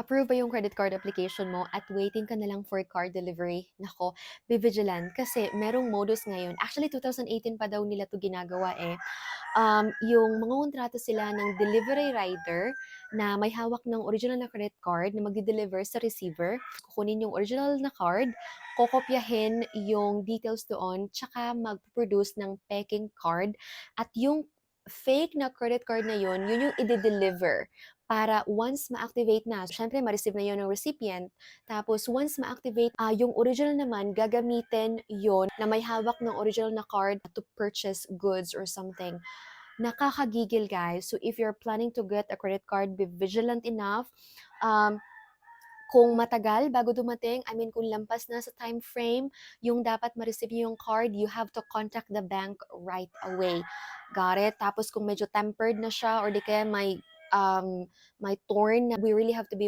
approve ba yung credit card application mo at waiting ka na lang for card delivery, naku, be vigilant kasi merong modus ngayon. Actually, 2018 pa daw nila 'to ginagawa, eh. Yung mangongontrata sila ng delivery rider na may hawak ng original na credit card na magde-deliver sa receiver. Kukunin yung original na card, kokopyahin yung details doon, tsaka mag-produce ng peking card at yung fake na credit card na yun yung ide-deliver para once ma-activate na, siyempre ma-receive na yun ng recipient. Tapos once ma-activate, yung original naman gagamitin yon na may hawak ng original na card to purchase goods or something. Nakakagigil, guys. So if you're planning to get a credit card, be vigilant enough. Um, kung matagal bago dumating, I mean kung lampas na sa time frame yung dapat ma-receive niyo yung card, you have to contact the bank right away. Got it? Tapos kung medyo tempered na siya or di kaya may torn na, we really have to be